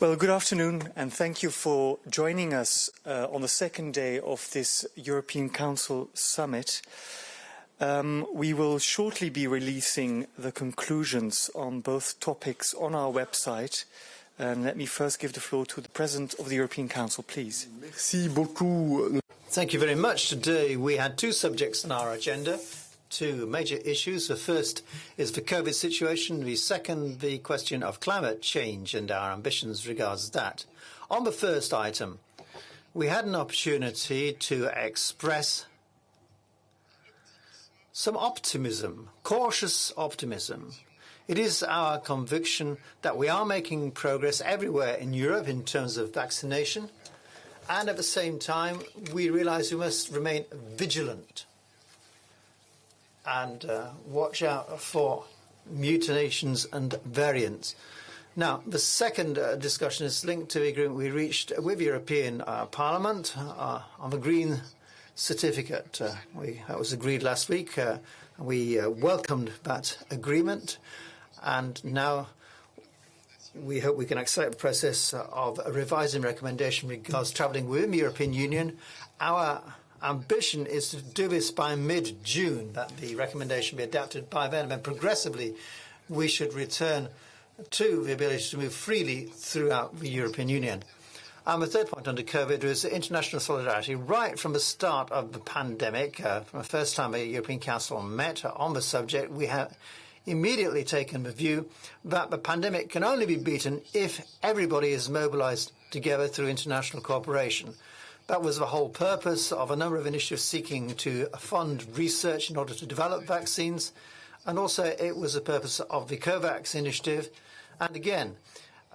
Well, good afternoon, and thank you for joining us on the second day of this European Council Summit. We will shortly be releasing the conclusions on both topics on our website. Let me first give the floor to the President of the European Council, please. Merci beaucoup. Thank you very much. Today we had two subjects on our agenda. Two major issues. The first is the COVID situation. The second, the question of climate change and our ambitions regards that. On the first item, we had an opportunity to express some optimism, cautious optimism. It is our conviction that we are making progress everywhere in Europe in terms of vaccination, and at the same time, we realize we must remain vigilant and watch out for mutations and variants. Now, the second discussion is linked to the agreement we reached with the European Parliament on the Green Certificate. That was agreed last week. We welcomed that agreement, and now we hope we can accelerate the process of a revising recommendation regards travelling within the European Union. Our ambition is to do this by mid-June, that the recommendation be adapted by then, and then progressively we should return to the ability to move freely throughout the European Union. And the third point under COVID is international solidarity. Right from the start of the pandemic, from the first time the European Council met on the subject, we have immediately taken the view that the pandemic can only be beaten if everybody is mobilised together through international cooperation. That was the whole purpose of a number of initiatives seeking to fund research in order to develop vaccines. And also it was the purpose of the COVAX initiative. And again,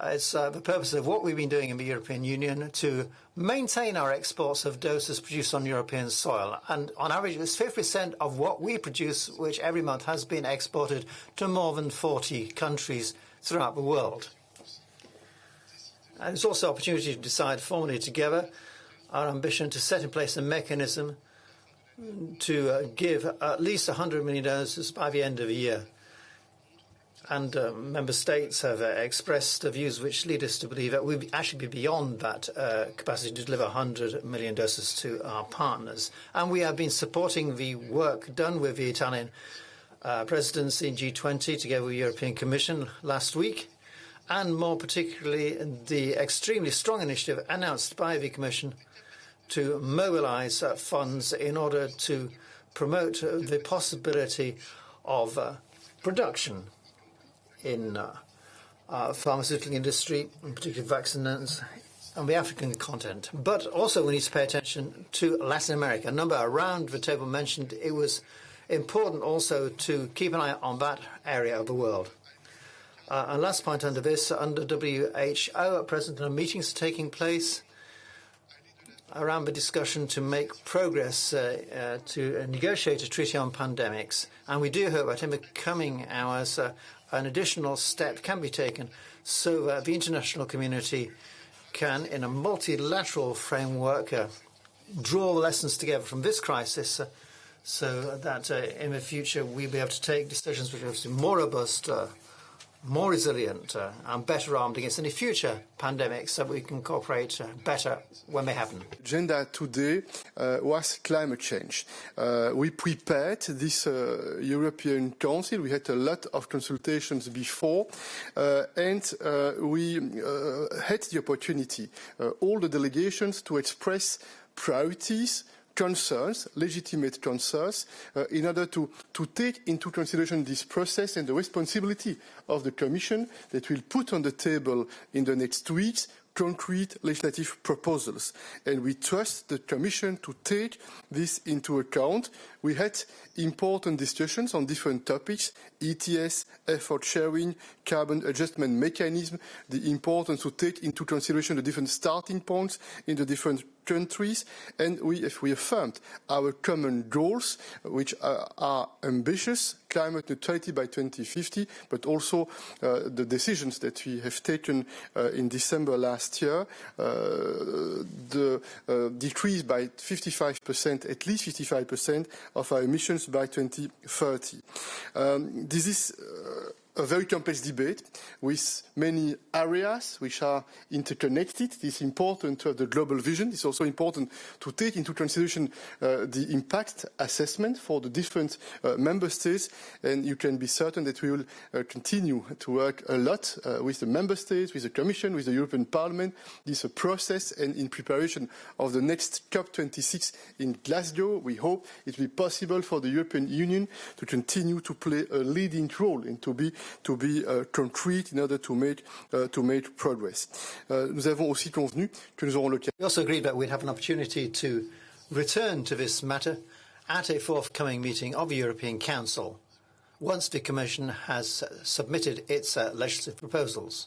it's the purpose of what we've been doing in the European Union to maintain our exports of doses produced on European soil. And on average, it's 50% of what we produce, which every month has been exported to more than 40 countries throughout the world. And it's also an opportunity to decide formally together our ambition to set in place a mechanism to give at least 100 million doses by the end of the year. And member states have expressed views which lead us to believe that we'll actually be beyond that capacity to deliver 100 million doses to our partners. And we have been supporting the work done with the Italian presidency in G20 together with the European Commission last week, and more particularly the extremely strong initiative announced by the Commission to mobilise funds in order to promote the possibility of production in pharmaceutical industry, in particular vaccines, on the African continent. But also we need to pay attention to Latin America. A number around the table mentioned it was important also to keep an eye on that area of the world. And last point under this, under WHO at present, meetings are taking place around the discussion to make progress to negotiate a treaty on pandemics. And we do hope that in the coming hours an additional step can be taken so that the international community can, in a multilateral framework, draw lessons together from this crisis so that in the future we'll be able to take decisions which are more robust, more resilient and better armed against any future pandemics so we can cooperate better when they happen. Agenda today was climate change. We prepared this European Council. We had a lot of consultations before and we had the opportunity, all the delegations, to express priorities, concerns, legitimate concerns, in order to take into consideration this process and the responsibility of the Commission that will put on the table in the next weeks concrete legislative proposals. And we trust the Commission to take this into account. We had important discussions on different topics: ETS, effort sharing, carbon adjustment mechanism, the importance to take into consideration the different starting points in the different countries, and we affirmed our common goals, which are ambitious: climate neutrality by 2050, but also the decisions that we have taken in December last year, the decrease by 55%, at least 55% of our emissions by 2030. This is a very complex debate with many areas which are interconnected. It is important to have the global vision. It's also important to take into consideration the impact assessment for the different member states. And you can be certain that we will continue to work a lot with the member states, with the Commission, with the European Parliament. This is a process, and in preparation of the next COP26 in Glasgow, we hope it will be possible for the European Union to continue to play a leading role and to be concrete in order to make progress. Nous avons aussi convenu que nous aurons l'occasion. We also agreed that we'd have an opportunity to return to this matter at a forthcoming meeting of the European Council once the Commission has submitted its legislative proposals.